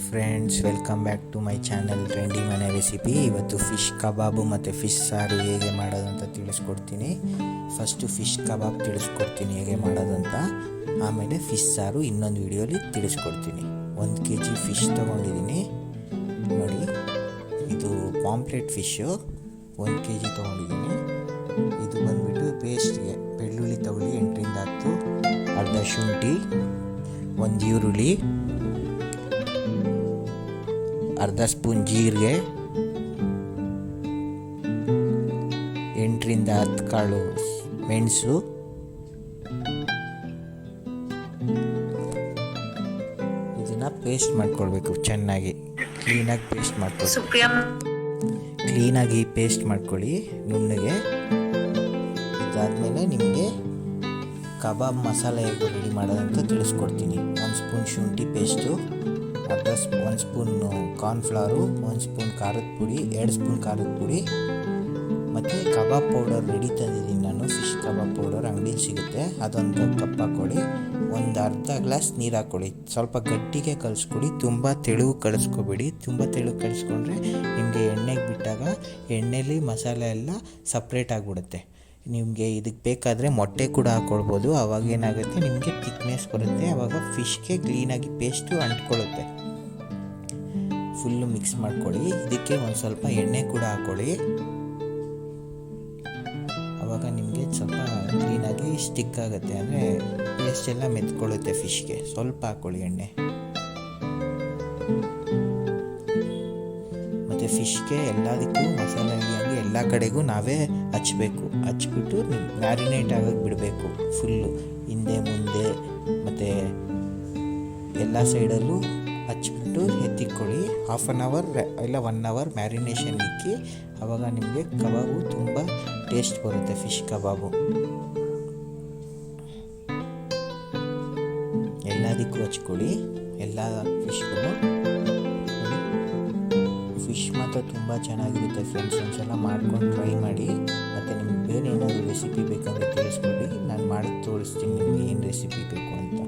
Friends, welcome back to my channel trendy ಮನೆ recipe. ಇವತ್ತು fish ಕಬಾಬು ಮತ್ತು ಫಿಶ್ ಸಾರು ಹೇಗೆ ಮಾಡೋದು ಅಂತ ತಿಳಿಸ್ಕೊಡ್ತೀನಿ. ಫಸ್ಟು ಫಿಶ್ ಕಬಾಬ್ ತಿಳಿಸ್ಕೊಡ್ತೀನಿ ಹೇಗೆ ಮಾಡೋದು ಅಂತ, ಆಮೇಲೆ ಫಿಶ್ ಸಾರು ಇನ್ನೊಂದು ವಿಡಿಯೋಲಿ ತಿಳಿಸ್ಕೊಡ್ತೀನಿ. 1 kg ಫಿಶ್ ತೊಗೊಂಡಿದ್ದೀನಿ ನೋಡಿ. ಇದು ಪಾಂಪ್ಲೆಟ್ ಫಿಶ್ಶು 1 kg ತೊಗೊಂಡಿದ್ದೀನಿ. ಇದು ಬಂದುಬಿಟ್ಟು ಪೇಸ್ಟ್ಗೆ ಬೆಳ್ಳುಳ್ಳಿ ತಗೊಳ್ಳಿ 8ರಿಂದ 10, ಅರ್ಧ ಶುಂಠಿ, 1 ಈರುಳ್ಳಿ, ಅರ್ಧ ಸ್ಪೂನ್ ಜೀರಿಗೆ, 8ರಿಂದ 10 ಕಾಳು ಮೆಣಸು, ಇದನ್ನು ಪೇಸ್ಟ್ ಮಾಡ್ಕೊಳ್ಬೇಕು. ಚೆನ್ನಾಗಿ ಕ್ಲೀನಾಗಿ ಪೇಸ್ಟ್ ಮಾಡ್ಕೊಳ್ಳಿ ನುಣ್ಣಗೆ. ಇದಾದಮೇಲೆ ನಿಮಗೆ ಕಬಾಬ್ ಮಸಾಲೆ ಹೇಗೆ ರೆಡಿ ಮಾಡೋದಂತ ತಿಳಿಸ್ಕೊಡ್ತೀನಿ. 1 ಸ್ಪೂನ್ ಶುಂಠಿ ಪೇಸ್ಟು, 1 ಸ್ಪೂನ್ ಕಾರ್ನ್ಫ್ಲವರು, 1 ಸ್ಪೂನ್ ಖಾರದ ಪುಡಿ, 2 ಸ್ಪೂನ್ ಖಾರದ ಪುಡಿ, ಮತ್ತು ಕಬಾಬ್ ಪೌಡರ್ ರೆಡಿ ತಂದಿದ್ದೀನಿ ನಾನು. ಫಿಶ್ ಕಬಾಬ್ ಪೌಡರ್ ಅಂಗಡಿಲಿ ಸಿಗುತ್ತೆ, ಅದೊಂದು ಕಪ್ ಹಾಕ್ಕೊಳ್ಳಿ. ಒಂದು ಅರ್ಧ ಗ್ಲಾಸ್ ನೀರು ಹಾಕ್ಕೊಳ್ಳಿ. ಸ್ವಲ್ಪ ಗಟ್ಟಿಗೆ ಕಲಿಸ್ಕೊಡಿ, ತುಂಬ ತೆಳು ಕಲಿಸ್ಕೊಬೇಡಿ. ತುಂಬ ತೆಳು ಕಲಿಸ್ಕೊಂಡ್ರೆ ನಿಮಗೆ ಎಣ್ಣೆಗೆ ಬಿಟ್ಟಾಗ ಎಣ್ಣೆಲಿ ಮಸಾಲೆ ಎಲ್ಲ ಸಪ್ರೇಟ್ ಆಗಿಬಿಡುತ್ತೆ. ನಿಮಗೆ ಇದಕ್ಕೆ ಬೇಕಾದರೆ ಮೊಟ್ಟೆ ಕೂಡ ಹಾಕ್ಕೊಳ್ಬೋದು. ಆವಾಗ ಏನಾಗುತ್ತೆ, ನಿಮಗೆ ಥಿಕ್ನೆಸ್ ಬರುತ್ತೆ. ಆವಾಗ ಫಿಶ್ಗೆ ಕ್ಲೀನಾಗಿ ಪೇಸ್ಟು ಅಂಟ್ಕೊಳ್ಳುತ್ತೆ. ಫುಲ್ಲು ಮಿಕ್ಸ್ ಮಾಡ್ಕೊಳ್ಳಿ. ಇದಕ್ಕೆ ಒಂದು ಸ್ವಲ್ಪ ಎಣ್ಣೆ ಕೂಡ ಹಾಕ್ಕೊಳ್ಳಿ. ಆವಾಗ ನಿಮಗೆ ಸ್ವಲ್ಪ ಕ್ಲೀನಾಗಿ ಸ್ಟಿಕ್ ಆಗುತ್ತೆ, ಅಂದರೆ ಪೇಸ್ಟ್ ಎಲ್ಲ ಮೆತ್ಕೊಳ್ಳುತ್ತೆ ಫಿಶ್ಗೆ. ಸ್ವಲ್ಪ ಹಾಕ್ಕೊಳ್ಳಿ ಎಣ್ಣೆ. ಮತ್ತು ಫಿಶ್ಗೆ ಎಲ್ಲದಕ್ಕೂ ಮಸಾಲೆ ಹಂಗೆ ಎಲ್ಲ ಕಡೆಗೂ ನಾವೇ ಹಚ್ಬಿಟ್ಟು ಮ್ಯಾರಿನೇಟ್ ಆಗೋಕ್ಕೆ ಬಿಡಬೇಕು. ಫುಲ್ಲು ಹಿಂದೆ ಮುಂದೆ ಮತ್ತು ಎಲ್ಲ ಸೈಡಲ್ಲೂ ಹಚ್ಬಿಟ್ಟು ಎತ್ತಿಕ್ಕೊಳ್ಳಿ. 1/2 ಅವರ್ ಇಲ್ಲ 1 ಅವರ್ ಮ್ಯಾರಿನೇಷನ್ ಇಕ್ಕಿ. ಆವಾಗ ನಿಮಗೆ ಕಬಾಬು ತುಂಬ ಟೇಸ್ಟ್ ಬರುತ್ತೆ, ಫಿಶ್ ಕಬಾಬು. ಎಲ್ಲದಕ್ಕೂ ಹಚ್ಕೊಳ್ಳಿ, ಎಲ್ಲ ಫಿಶ್ಗಳು. ಫಿಶ್ ಮಾತ್ರ ತುಂಬ ಚೆನ್ನಾಗಿರುತ್ತೆ ಫ್ರೆಂಡ್ಸ್. ಒಂದ್ಸಲ ಮಾಡ್ಕೊಂಡು ಟ್ರೈ ಮಾಡಿ. ಮತ್ತು ನಿಮ್ಗೆ ಬೇರೆ ಏನಾದರೂ ರೆಸಿಪಿ ಬೇಕಂದರೆ ತಿಳಿಸ್ಕೊಡಿ, ನಾನು ಮಾಡಿ ತೋರಿಸ್ತೀನಿ ನಿಮಗೆ ಏನು ರೆಸಿಪಿ ಬೇಕು ಅಂತ.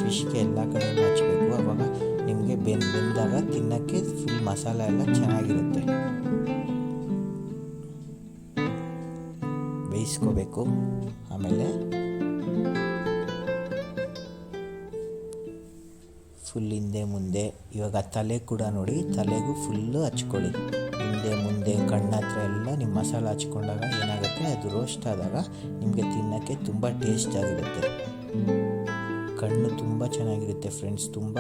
ಫಿಶ್ಗೆ ಎಲ್ಲ ಕಡೆಯೂ ಹಚ್ಚಬೇಕು. ಆವಾಗ ನಿಮಗೆ ಬೆಂದಾಗ ತಿನ್ನೋಕ್ಕೆ ಫುಲ್ ಮಸಾಲೆ ಎಲ್ಲ ಚೆನ್ನಾಗಿರುತ್ತೆ. ಬೇಯಿಸ್ಕೋಬೇಕು. ಆಮೇಲೆ ಫುಲ್ ಹಿಂದೆ ಮುಂದೆ. ಇವಾಗ ತಲೆ ಕೂಡ ನೋಡಿ, ತಲೆಗೂ ಫುಲ್ಲು ಹಚ್ಕೊಳ್ಳಿ. ಹಿಂದೆ ಮುಂದೆ ಕಣ್ಣ ಹತ್ರ ಎಲ್ಲ ನಿಮ್ಮ ಮಸಾಲ ಹಚ್ಕೊಂಡಾಗ ಏನಾಗುತ್ತೆ, ಅದು ರೋಸ್ಟ್ ಆದಾಗ ನಿಮಗೆ ತಿನ್ನೋಕ್ಕೆ ತುಂಬ ಟೇಸ್ಟ್ ಆಗಿರುತ್ತೆ. ಕಣ್ಣು ತುಂಬ ಚೆನ್ನಾಗಿರುತ್ತೆ ಫ್ರೆಂಡ್ಸ್. ತುಂಬ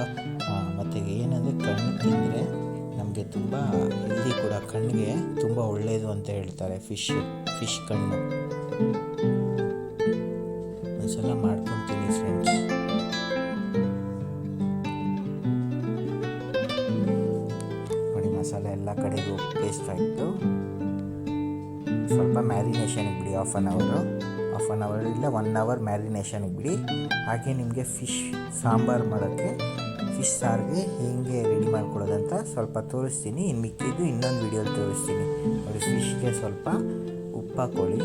ಮತ್ತು ಏನಂದರೆ ಕಣ್ಣು ತಿಂದರೆ ನಮಗೆ ತುಂಬ ಹೆಲ್ದಿ ಕೂಡ, ಕಣ್ಣಿಗೆ ತುಂಬ ಒಳ್ಳೆಯದು ಅಂತ ಹೇಳ್ತಾರೆ ಫಿಶ್ ಕಣ್ಣು. ಒಂದ್ಸಲ ಮಾಡ್ಕೊತೀನಿ ಫ್ರೆಂಡ್ಸ್. ನೋಡಿ, ಮಸಾಲೆ ಎಲ್ಲ ಕಡೆಗೂ ಪೇಸ್ಟ್ ಆಯಿತು. ಸ್ವಲ್ಪ ಮ್ಯಾರಿನೇಷನ್ಗೆ ಬಿಡಿ. 1/2 ಅವರ್ ಇಲ್ಲ 1 ಅವರ್ ಮ್ಯಾರಿನೇಷನ್ಗೆ ಬಿಡಿ. ಹಾಗೆ ನಿಮಗೆ ಫಿಶ್ ಸಾಂಬಾರು ಮಾಡೋಕ್ಕೆ, ಫಿಶ್ ಸಾರಿಗೆ ಹೇಗೆ ರೆಡಿ ಮಾಡ್ಕೊಳ್ಳೋದಂತ ಸ್ವಲ್ಪ ತೋರಿಸ್ತೀನಿ. ಇನ್ನು ಮಿಕ್ಕಿದ್ದು ಇನ್ನೊಂದು ವೀಡಿಯೋಲಿ ತೋರಿಸ್ತೀನಿ. ನೋಡಿ, ಫಿಶ್ಗೆ ಸ್ವಲ್ಪ ಉಪ್ಪು ಹಾಕ್ಕೊಳ್ಳಿ,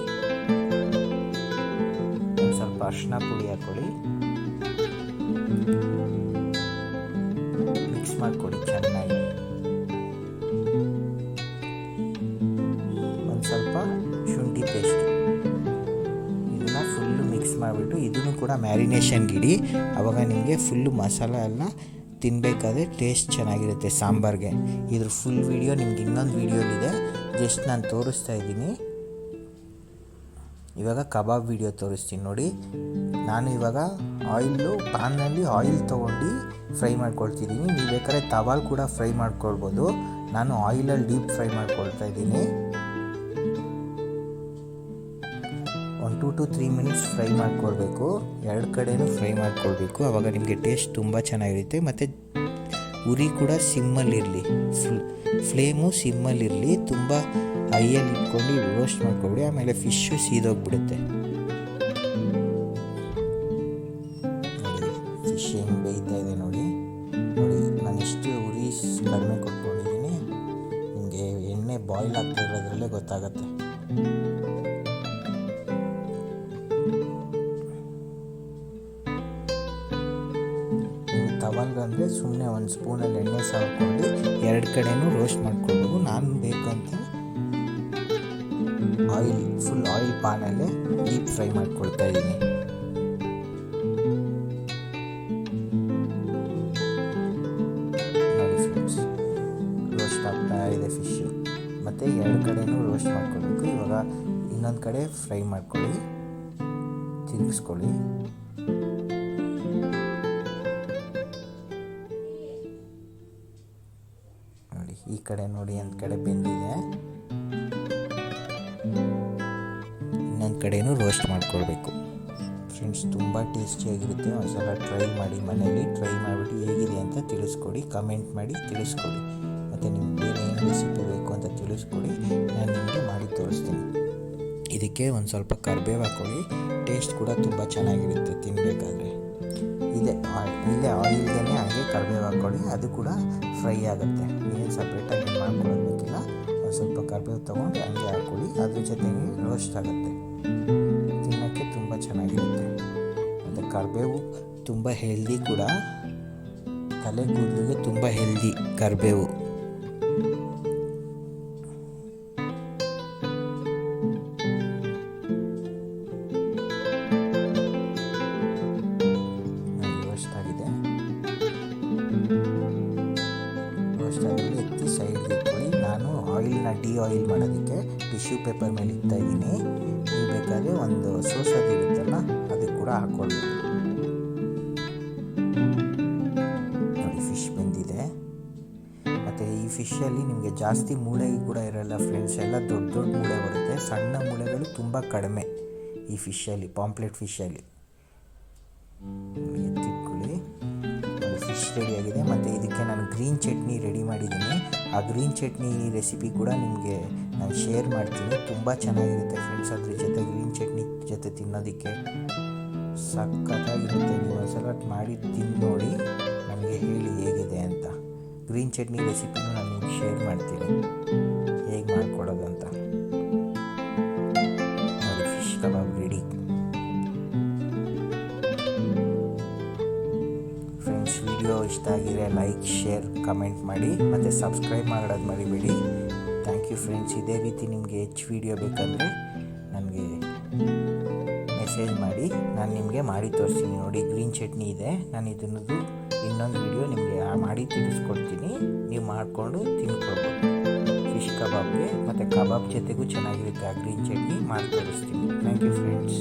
ಒಂದು ಸ್ವಲ್ಪ ಅರಿಶಿನ ಪುಡಿ ಹಾಕ್ಕೊಳ್ಳಿ, ಮಿಕ್ಸ್ ಮಾಡಿಕೊಡಿ ಚೆನ್ನಾಗಿ. ಒಂದು ಸ್ವಲ್ಪ ಶುಂಠಿ ಪೇಸ್ಟ್, ಇದನ್ನು ಫುಲ್ಲು ಮಿಕ್ಸ್ ಮಾಡಿಬಿಟ್ಟು ಇದನ್ನು ಕೂಡ ಮ್ಯಾರಿನೇಷನ್ಗೆ ಇಡಿ. ಆವಾಗ ನಿಮಗೆ ಫುಲ್ಲು ಮಸಾಲ ಎಲ್ಲ ತಿನ್ನಬೇಕಾದ್ರೆ ಟೇಸ್ಟ್ ಚೆನ್ನಾಗಿರುತ್ತೆ ಸಾಂಬಾರಿಗೆ. ಇದ್ರ ಫುಲ್ ವಿಡಿಯೋ ನಿಮ್ಗೆ ಇನ್ನೊಂದು ವಿಡಿಯೋಲಿದೆ, ಜಸ್ಟ್ ನಾನು ತೋರಿಸ್ತಾ ಇದ್ದೀನಿ. ಇವಾಗ ಕಬಾಬ್ ವಿಡಿಯೋ ತೋರಿಸ್ತೀನಿ ನೋಡಿ. ನಾನು ಇವಾಗ ಪ್ಯಾನ್ನಲ್ಲಿ ಆಯಿಲ್ ತೊಗೊಂಡು ಫ್ರೈ ಮಾಡ್ಕೊಳ್ತಿದ್ದೀನಿ. ನೀವು ಬೇಕಾದ್ರೆ ತವಾಲ್ ಕೂಡ ಫ್ರೈ ಮಾಡ್ಕೊಳ್ಬೋದು. ನಾನು ಆಯಿಲಲ್ಲಿ ಡೀಪ್ ಫ್ರೈ ಮಾಡ್ಕೊಳ್ತಾ ಇದ್ದೀನಿ. 1 to 3 ಮಿನಿಟ್ಸ್ ಫ್ರೈ ಮಾಡ್ಕೊಳ್ಬೇಕು. 2 ಕಡೆನೂ ಫ್ರೈ ಮಾಡ್ಕೊಳ್ಬೇಕು. ಆವಾಗ ನಿಮಗೆ ಟೇಸ್ಟ್ ತುಂಬ ಚೆನ್ನಾಗಿರುತ್ತೆ. ಮತ್ತು ಉರಿ ಕೂಡ ಸಿಮ್ಮಲ್ಲಿರಲಿ, ಫ್ಲೇಮು ಸಿಮ್ಮಲ್ಲಿರಲಿ. ತುಂಬ ಹೈಯಲ್ಲಿ ಇಟ್ಕೊಂಡು ರೋಸ್ಟ್ ಮಾಡ್ಕೊಬಿಡಿ, ಆಮೇಲೆ ಫಿಶ್ಶು ಸೀದೋಗ್ಬಿಡುತ್ತೆ. ನೋಡಿ ಫಿಶ್ ಹೆಂಗೆ ಬೇಯ್ತಾ ಇದೆ ನೋಡಿ. ನಾನು ಎಷ್ಟು ಉರಿ ಕಡಿಮೆ ಕೊಟ್ಕೊಂಡಿದ್ದೀನಿ, ನಿಮಗೆ ಎಣ್ಣೆ ಬಾಯ್ಲ್ ಆಗ್ತಾ ಇರೋದ್ರಲ್ಲೇ ಗೊತ್ತಾಗುತ್ತೆ. ತವಾಲ್ಗೆ ಅಂದರೆ ಸುಮ್ಮನೆ ಒಂದು ಸ್ಪೂನಲ್ಲಿ ಎಣ್ಣೆ ಸಾಕೊಂಡು 2 ಕಡೆನೂ ರೋಸ್ಟ್ ಮಾಡ್ಕೊಳ್ಬೋದು. ನಾನು ಬೇಕಂತ ಫುಲ್ ಆಯಿಲ್ ಪಾನಲ್ಲೇ ಡೀಪ್ ಫ್ರೈ ಮಾಡ್ಕೊಳ್ತಾ ಇದ್ದೀನಿ. ನೋಡಿ ಫ್ರೆಂಡ್ಸ್, ರೋಸ್ಟ್ ಆಗ್ತಾ ಇದೆ ಫಿಶ್ಶು. ಮತ್ತು 2 ಕಡೆನೂ ರೋಸ್ಟ್ ಮಾಡ್ಕೊಳ್ಬೇಕು. ಇವಾಗ ಇನ್ನೊಂದು ಕಡೆ ಫ್ರೈ ಮಾಡ್ಕೊಳ್ಳಿ, ತಿರುಗಿಸ್ಕೊಳ್ಳಿ. ನೋಡಿ ಈ ಕಡೆ ನೋಡಿ, ಒಂದು ಕಡೆ ಬೆಂದಿದೆ, ಇನ್ನೊಂದು ಕಡೆನೂ ರೋಸ್ಟ್ ಮಾಡ್ಕೊಳ್ಬೇಕು. ಫ್ರೆಂಡ್ಸ್, ತುಂಬ ಟೇಸ್ಟಿಯಾಗಿರುತ್ತೆ. ಒಂದ್ಸಲ ಟ್ರೈ ಮಾಡಿ, ಮನೇಲಿ ಟ್ರೈ ಮಾಡಿಬಿಟ್ಟು ಹೇಗಿದೆ ಅಂತ ತಿಳಿಸ್ಕೊಡಿ, ಕಮೆಂಟ್ ಮಾಡಿ ತಿಳಿಸ್ಕೊಡಿ. ಮತ್ತು ನಿಮ್ಗೆ ಬೇರೆ ಏನು ರೆಸಿಪಿ ಬೇಕು ಅಂತ ತಿಳಿಸ್ಕೊಡಿ, ನಾನು ನಿಮಗೆ ಮಾಡಿ ತೋರಿಸ್ತೀನಿ. ಇದಕ್ಕೆ ಒಂದು ಸ್ವಲ್ಪ ಕರಿಬೇವು ಹಾಕ್ಕೊಳ್ಳಿ, ಟೇಸ್ಟ್ ಕೂಡ ತುಂಬ ಚೆನ್ನಾಗಿರುತ್ತೆ ತಿನ್ನಬೇಕಾದ್ರೆ. ಇಲ್ಲೇ ಆಯಿಲ್ಗೆ ಹಾಗೆ ಕರಿಬೇವು ಹಾಕ್ಕೊಳ್ಳಿ, ಅದು ಕೂಡ ಫ್ರೈ ಆಗುತ್ತೆ. ಏನು ಸಪ್ರೇಟಾಗಿ ಏನು ಮಾಡ್ಕೊಳ್ಬೇಕಿಲ್ಲ. ಒಂದು ಸ್ವಲ್ಪ ಕರಿಬೇವು ತೊಗೊಂಡು ಹಂಗೆ ಹಾಕ್ಕೊಳ್ಳಿ, ಅದ್ರ ಜೊತೆಗೆ ರೋಸ್ಟ್ ಆಗುತ್ತೆ. ತಿನ್ನೋಕ್ಕೆ ತುಂಬ ಚೆನ್ನಾಗಿರುತ್ತೆ. ಮತ್ತು ಕರಿಬೇವು ತುಂಬ ಹೆಲ್ದಿ ಕೂಡ, ತಲೆ ಕೂದಲಿಗೆ ತುಂಬ ಹೆಲ್ದಿ ಕರಿಬೇವು. ರೋಸ್ಟ್ ಆಗಿದೆ, ಎತ್ತಿ ಸೈಡ್ಗೆ ಇಟ್ಕೊಳ್ಳಿ. ನಾನು ಆಯಿಲ್ನ ಆಯಿಲ್ ಮಾಡೋದಕ್ಕೆ ಟಿಶ್ಯೂ ಪೇಪರ್ ಮೇಲೆ ಇಡ್ತಾ ಇದ್ದೀನಿ. ನೀವು ಬೇಕಾದರೆ ಒಂದು ಸೋಸೋದಿರುತ್ತಲ್ಲ, ಅದು ಕೂಡ ಹಾಕ್ಕೊಳ್ಬೋದು. ನೋಡಿ ಫಿಶ್ ಬಂದಿದೆ. ಮತ್ತು ಈ ಫಿಶಲ್ಲಿ ನಿಮಗೆ ಜಾಸ್ತಿ ಮೂಳೆ ಕೂಡ ಇರೋಲ್ಲ ಫ್ರೆಂಡ್ಸ್, ಎಲ್ಲ ದೊಡ್ಡ ದೊಡ್ಡ ಮೂಳೆ ಬರುತ್ತೆ. ಸಣ್ಣ ಮೂಳೆಗಳು ತುಂಬ ಕಡಿಮೆ ಈ ಫಿಶಲ್ಲಿ, ಪಾಂಪ್ಲೆಟ್ ಫಿಶಲ್ಲಿ. ಎತ್ತಿಟ್ಕೊಳ್ಳಿ. ಫಿಶ್ ರೆಡಿಯಾಗಿದೆ. ಮತ್ತು ಇದಕ್ಕೆ ನಾನು ಗ್ರೀನ್ ಚಟ್ನಿ ರೆಡಿ ಮಾಡಿದ್ದೀನಿ. ಆ ಗ್ರೀನ್ ಚಟ್ನಿ ರೆಸಿಪಿ ಕೂಡ ನಿಮಗೆ ನಾನು ಶೇರ್ ಮಾಡ್ತೀನಿ. ತುಂಬ ಚೆನ್ನಾಗಿರುತ್ತೆ ಫ್ರೆಂಡ್ಸ್. ಅದ್ರ ಜೊತೆ ಗ್ರೀನ್ ಚಟ್ನಿ ಜೊತೆ ತಿನ್ನೋದಕ್ಕೆ ಸಖತ್ತಾಗಿರುತ್ತೆ. ನೀವು ಒಂದ್ಸಲ ಮಾಡಿ ತಿಂದು ನೋಡಿ, ನನಗೆ ಹೇಳಿ ಹೇಗಿದೆ ಅಂತ. ಗ್ರೀನ್ ಚಟ್ನಿ ರೆಸಿಪಿನೂ ನಾನು ನಿಮ್ಗೆ ಶೇರ್ ಮಾಡ್ತೀನಿ, ಹೇಗೆ ಮಾಡ್ಕೊಡೋದು ಅಂತ. ನೋಡಿ fish kebab ready. Friends, video ಇಷ್ಟ ಆಗಿದ್ರೆ ಲೈಕ್, ಶೇರ್, ಕಮೆಂಟ್ ಮಾಡಿ ಮತ್ತು ಸಬ್ಸ್ಕ್ರೈಬ್ ಮಾಡೋದು ಮರಿಬೇಡಿ. Thank you friends. ಇದೇ ರೀತಿ ನಿಮಗೆ ಹೆಚ್ಚು ವಿಡಿಯೋ ಬೇಕಂದರೆ ನನಗೆ ಮೆಸೇಜ್ ಮಾಡಿ, ನಾನು ನಿಮಗೆ ಮಾಡಿ ತೋರಿಸ್ತೀನಿ. ನೋಡಿ ಗ್ರೀನ್ ಚಟ್ನಿ ಇದೆ, ನಾನು ಇದನ್ನದು ಇನ್ನೊಂದು ವಿಡಿಯೋ ನಿಮಗೆ ಮಾಡಿ ತಿಳಿಸ್ಕೊಡ್ತೀನಿ. ನೀವು ಮಾಡಿಕೊಂಡು ತಿನ್ಕೊಳ್ಬೋದು. ಫಿಶ್ ಕಬಾಬ್ಗೆ ಮತ್ತು ಕಬಾಬ್ ಜೊತೆಗೂ ಚೆನ್ನಾಗಿರುತ್ತೆ ಆ ಗ್ರೀನ್ ಚಟ್ನಿ, ಮಾಡಿ ತೋರಿಸ್ತೀನಿ. Thank you friends.